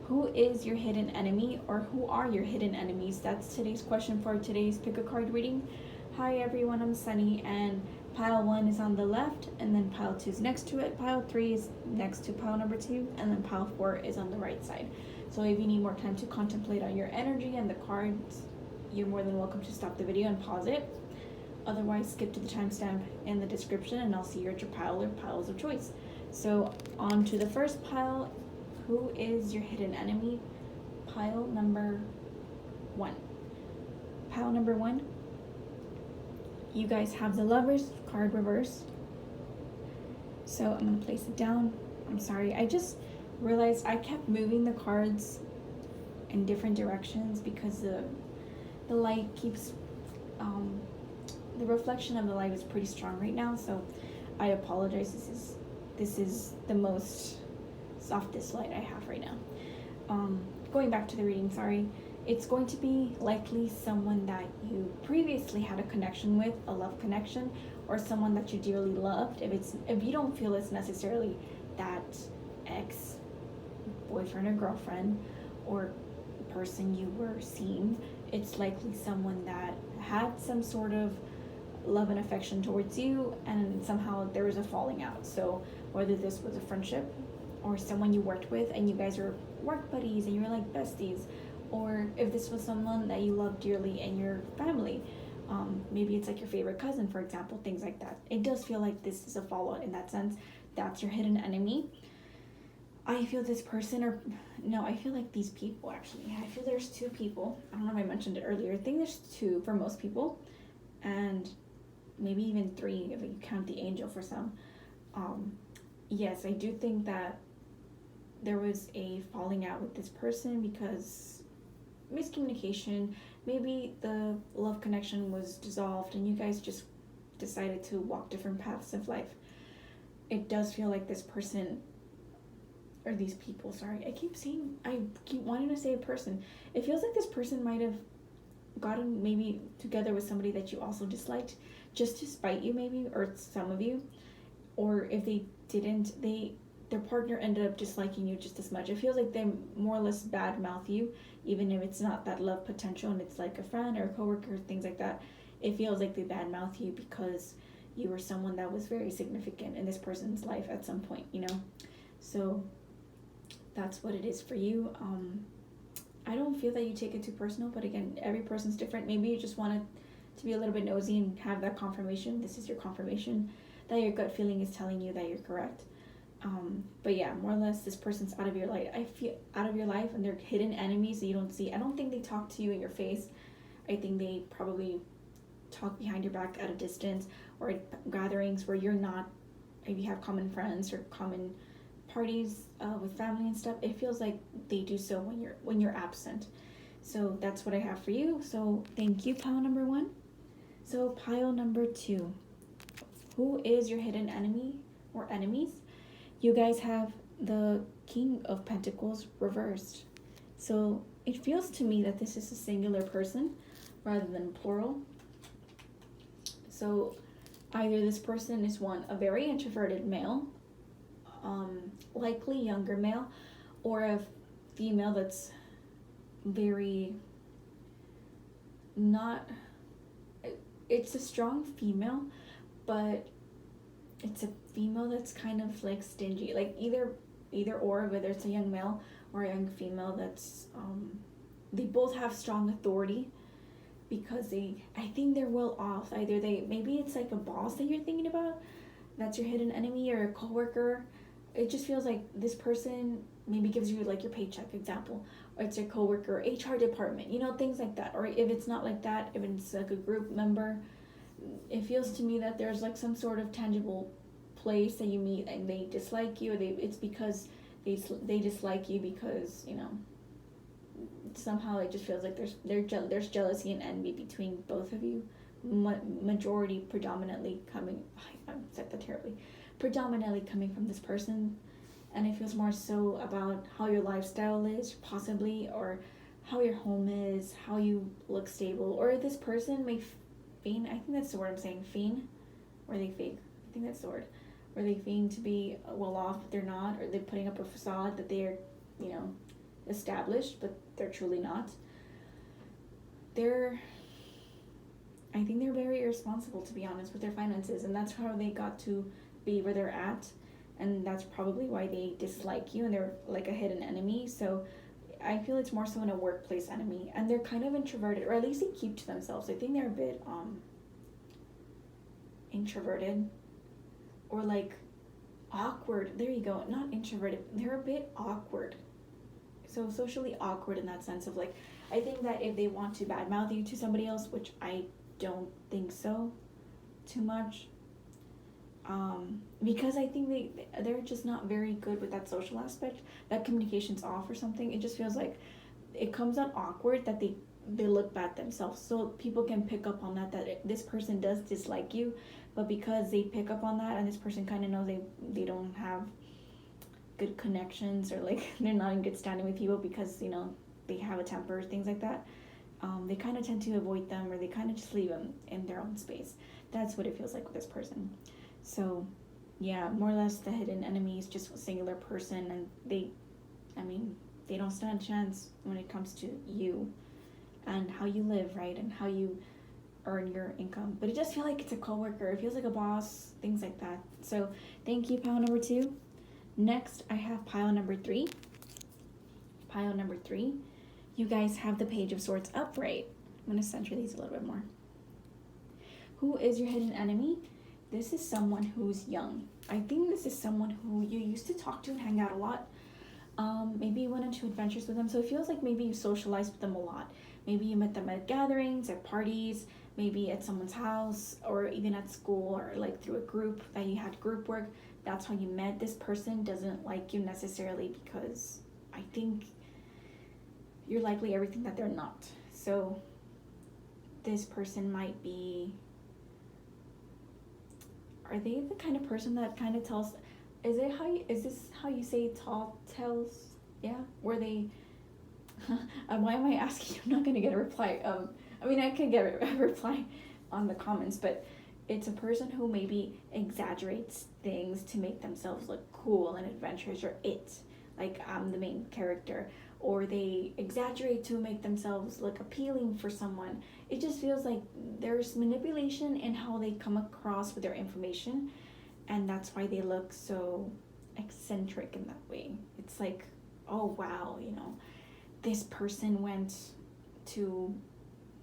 Who is your hidden enemy, or who are your hidden enemies? That's today's question for today's pick a card reading. Hi everyone, I'm Sunny, and pile 1 is on the left, and then pile 2 is next to it, pile 3 is next to pile number 2, and then pile 4 is on the right side. So if you need more time to contemplate on your energy and the cards, you're more than welcome to stop the video and pause it. Otherwise, skip to the timestamp in the description and I'll see your pile or piles of choice. So on to the first pile. Who is your hidden enemy? Pile number 1. Pile number 1, you guys have the Lovers card reversed. So I'm going to place it down. I'm sorry, I just realized I kept moving the cards in different directions because the light keeps, the reflection of the light is pretty strong right now, so I apologize. This is the most softest light I have right now. Going back to the reading, sorry. It's going to be likely someone that you previously had a connection with, a love connection, or someone that you dearly loved. If you don't feel it's necessarily that ex boyfriend or girlfriend or person you were seeing, it's likely someone that had some sort of love and affection towards you, and somehow there was a falling out. So whether this was a friendship or someone you worked with and you guys are work buddies and you're like besties, or if this was someone that you love dearly in your family, maybe it's like your favorite cousin, for example, things like that. It does feel like this is a fallout in that sense. That's your hidden enemy. I feel this person, or no, I feel like these people actually. I feel there's 2 people. I don't know if I mentioned it earlier. I think there's 2 for most people, and maybe even 3 if you count the angel for some. Yes, I do think that there was a falling out with this person because miscommunication. Maybe the love connection was dissolved and you guys just decided to walk different paths of life. It does feel like this person, or these people, sorry, I keep wanting to say a person. It feels like this person might have gotten maybe together with somebody that you also disliked just to spite you, maybe, or some of you. Or if they didn't, their partner ended up disliking you just as much. It feels like they more or less badmouth you, even if it's not that love potential and it's like a friend or a coworker, things like that. It feels like they badmouth you because you were someone that was very significant in this person's life at some point, So that's what it is for you. I don't feel that you take it too personal, but again, every person's different. Maybe you just wanted to be a little bit nosy and have that confirmation. This is your confirmation that your gut feeling is telling you that you're correct. But yeah, more or less, this person's out of your life. I feel out of your life, and they're hidden enemies that you don't see. I don't think they talk to you in your face. I think they probably talk behind your back at a distance, or at gatherings where you're not. If you have common friends or common parties with family and stuff, it feels like they do so when you're absent. So that's what I have for you. So thank you, pile number 1. So pile number 2. Who is your hidden enemy or enemies? You guys have the King of Pentacles reversed. So it feels to me that this is a singular person rather than plural. So either this person is a very introverted male, likely younger male, or a female that's very not, it's a strong female, but it's a female that's kind of like stingy, like either or, whether it's a young male or a young female that's they both have strong authority because I think they're well off. Either maybe it's like a boss that you're thinking about, that's your hidden enemy, or a coworker. It just feels like this person maybe gives you like your paycheck example, or it's your coworker, HR department, things like that. Or if it's not like that, if it's like a group member, it feels to me that there's like some sort of tangible place that you meet and they dislike you, or it's because they dislike you because somehow it just feels like there's jealousy and envy between both of you. Majority predominantly coming, I said that terribly, predominantly coming from this person, and it feels more so about how your lifestyle is possibly, or how your home is, how you look stable, or this person may feign, I think that's the word I'm saying, feign, or they fake, I think that's the word, where they feign to be well off but they're not, or they're putting up a facade that they're established, but they're truly not. I think they're very irresponsible, to be honest, with their finances, and that's how they got to be where they're at, and that's probably why they dislike you and they're like a hidden enemy. So I feel it's more so in a workplace enemy, and they're kind of introverted, or at least they keep to themselves. I think they're a bit introverted, or like awkward. There you go. Not introverted. They're a bit awkward. So socially awkward in that sense of like, I think that if they want to badmouth you to somebody else, which I don't think so too much, because I think they're just not very good with that social aspect. That communication's off or something. It just feels like it comes out awkward that they look bad themselves. So people can pick up on that this person does dislike you, but because they pick up on that and this person kind of knows they don't have good connections, or like they're not in good standing with people because they have a temper, things like that. They kind of tend to avoid them, or they kind of just leave them in their own space. That's what it feels like with this person. So yeah, more or less the hidden enemy is just a singular person, and they don't stand a chance when it comes to you and how you live, right, and how you earn your income. But it just feels like it's a coworker. It feels like a boss, things like that. So thank you, pile number 2. Next, I have pile number 3. Pile number 3. You guys have the Page of Swords upright. I'm going to center these a little bit more. Who is your hidden enemy? This is someone who's young. I think this is someone who you used to talk to and hang out a lot. Maybe you went into adventures with them. So it feels like maybe you socialized with them a lot. Maybe you met them at gatherings, at parties, maybe at someone's house, or even at school, or like through a group that you had group work. That's how you met. This person doesn't like you necessarily because I think you're likely everything that they're not. So this person might be, are they the kind of person that kind of tells, is this how you say tall tells? Yeah, where they, why am I asking? I'm not going to get a reply. I can get a reply on the comments, but it's a person who maybe exaggerates things to make themselves look cool and adventurous, or like I'm the main character, or they exaggerate to make themselves look appealing for someone. It just feels like there's manipulation in how they come across with their information, and that's why they look so eccentric in that way. It's like, oh wow, this person went to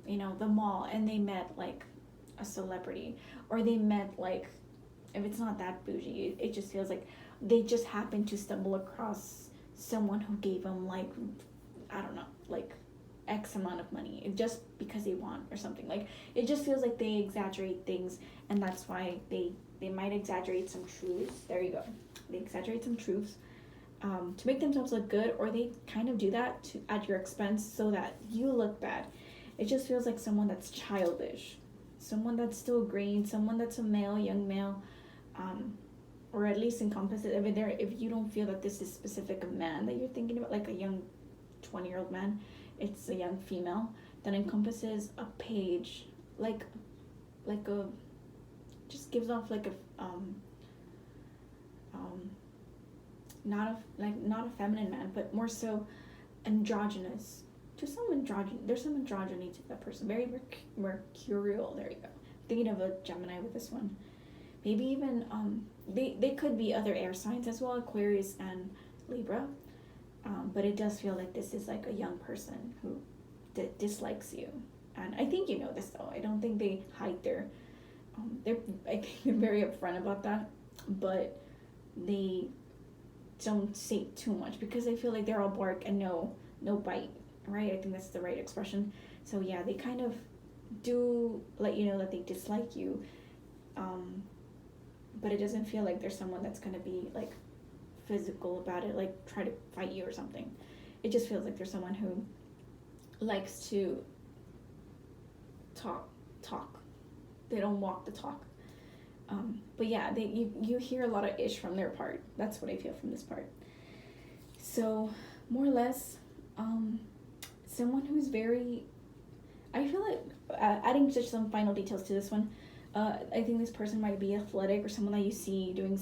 the mall and they met like a celebrity, or they met like, if it's not that bougie, it just feels like they just happened to stumble across someone who gave them like, I don't know, like X amount of money just because they want or something. Like it just feels like they exaggerate things, and that's why they might exaggerate some truths. There you go. They exaggerate some truths to make themselves look good, or they kind of do that at your expense so that you look bad. It just feels like someone that's childish, someone that's still green, someone that's a male, young male, or at least encompasses, if you don't feel that this is specific a man that you're thinking about, like a young 20-year-old man, it's a young female that encompasses a page, like a, just gives off like a not a feminine man, but more so androgynous. There's some androgyny to that person. Very mercurial. There you go. Thinking of a Gemini with this one. Maybe even they could be other air signs as well, Aquarius and Libra. But it does feel like this is like a young person who dislikes you, and I think you know this though. I don't think they hide I think they're very upfront about that, but they don't say too much because I feel like they're all bark and no bite, right? I think that's the right expression. So yeah, they kind of do let you know that they dislike you, but it doesn't feel like there's someone that's gonna be like physical about it, like try to fight you or something. It just feels like there's someone who likes to talk. They don't walk the talk. But yeah, you hear a lot of ish from their part. That's what I feel from this part. So more or less, someone who's very, I feel like adding just some final details to this one, I think this person might be athletic, or someone that you see doing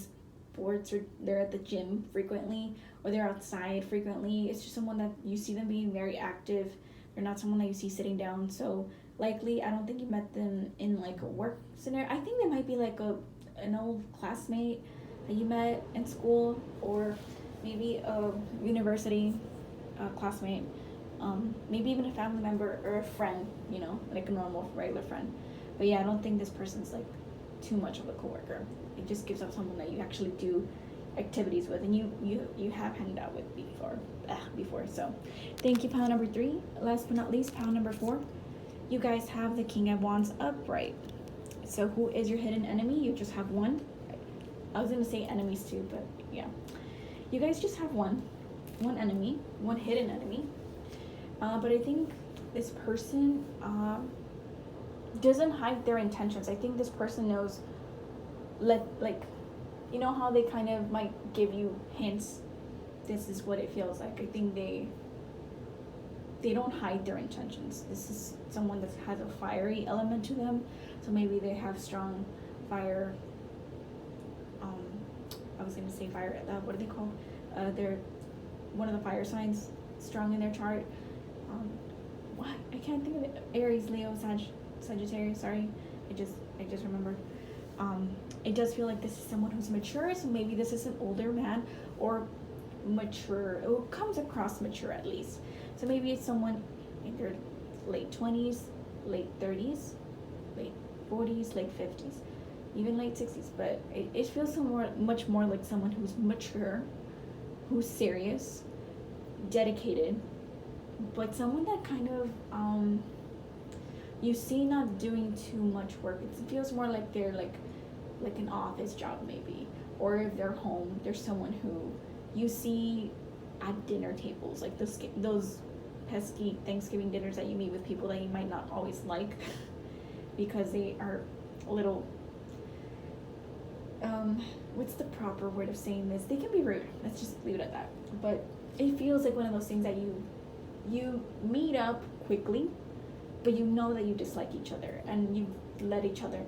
sports, or they're at the gym frequently, or they're outside frequently. It's just someone that you see them being very active. They're not someone that you see sitting down. So likely, I don't think you met them in like a work scenario. I think they might be like an old classmate that you met in school, or maybe a university classmate, maybe even a family member or a friend, like a normal regular friend. But yeah, I don't think this person's like too much of a coworker. It just gives off someone that you actually do activities with, and you have hanged out with before. So thank you, pile number 3. Last but not least, pile number 4. You guys have the King of Wands upright. So who is your hidden enemy? You just have one. I was gonna say enemies too, but yeah, you guys just have one enemy, one hidden enemy. But I think this person doesn't hide their intentions. I think this person knows, like, you know how they kind of might give you hints. This is what it feels like. I think they don't hide their intentions. This is someone that has a fiery element to them. So maybe they have strong fire. I was gonna say fire. What are they called? They're one of the fire signs, strong in their chart. What? I can't think of it. Aries, Leo, Sagittarius. Sorry, I just remembered. It does feel like this is someone who's mature. So maybe this is an older man, or mature. It comes across mature at least. So maybe it's someone in their late 20s, late 30s, late 40s, late 50s, even late 60s. But it feels much more like someone who's mature, who's serious, dedicated, but someone that kind of you see not doing too much work. It feels more like they're like an office job maybe, or if they're home, there's someone who you see at dinner tables, like those pesky Thanksgiving dinners that you meet with people that you might not always like because they are a little what's the proper word of saying this? They can be rude. Let's just leave it at that. But it feels like one of those things that you meet up quickly, but you know that you dislike each other, and you let each other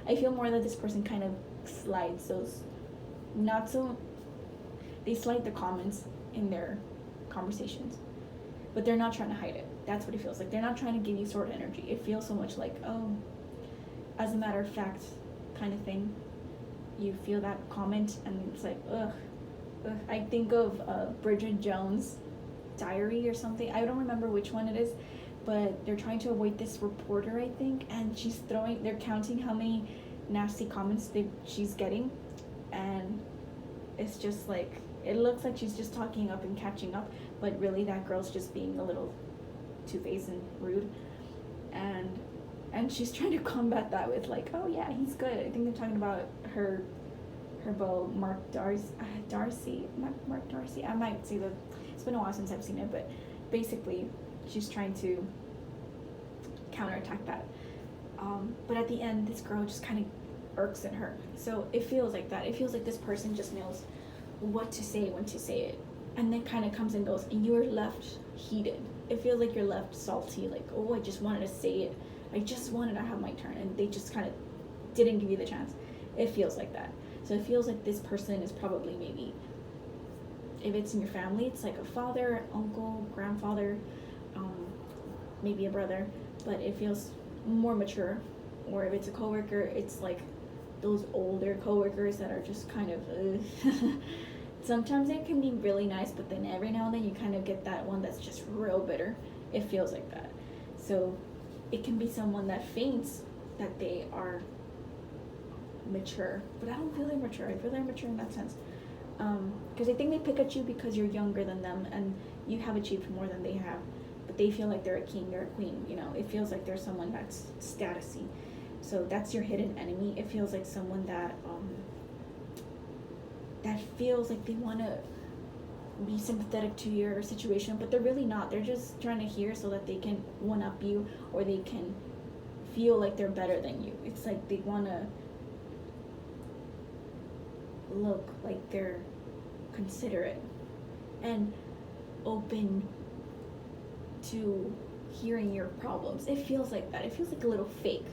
I feel more that this person kind of slides those, they slide the comments in their conversations, but they're not trying to hide it. That's what it feels like. They're not trying to give you sort of energy. It feels so much like, oh, as a matter of fact kind of thing. You feel that comment and it's like, ugh. I think of Bridget Jones' Diary or something. I don't remember which one it is, but they're trying to avoid this reporter, I think, and they're counting how many nasty comments she's getting, and it's just like, it looks like she's just talking up and catching up, but really that girl's just being a little two-faced and rude, and she's trying to combat that with like, oh yeah, he's good. I think they're talking about her beau, Mark Darcy. I might say that, it's been a while since I've seen it, but basically she's trying to counterattack that. But at the end, this girl just kind of irks at her. So it feels like that. It feels like this person just knows what to say when to say it, and then kind of comes and goes, and you're left heated. It feels like you're left salty, like, oh, I just wanted to say it. I just wanted to have my turn, and they just kind of didn't give you the chance. It feels like that. So it feels like this person is probably, maybe, if it's in your family, it's like a father, uncle, grandfather, maybe a brother, but it feels more mature. Or if it's a coworker, it's like those older coworkers that are just kind of sometimes it can be really nice, but then every now and then you kind of get that one that's just real bitter. It feels like that. So it can be someone that thinks that they are mature, but I don't feel they're mature. I feel they're mature in that sense, because I think they pick at you because you're younger than them and you have achieved more than they have, but they feel like they're a king or a queen. It feels like there's someone that's statusy. So that's your hidden enemy. It feels like someone that that feels like they want to be sympathetic to your situation, but they're really not. They're just trying to hear so that they can one up you, or they can feel like they're better than you. It's like they want to look like they're considerate and open to hearing your problems. It feels like that. It feels like a little fake.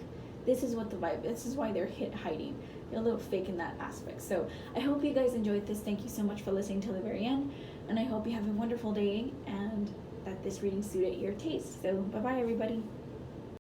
This is what the vibe. This is why they're hiding. you're a little fake in that aspect. So I hope you guys enjoyed this. Thank you so much for listening till the very end, and I hope you have a wonderful day and that this reading suited your taste. So bye bye everybody.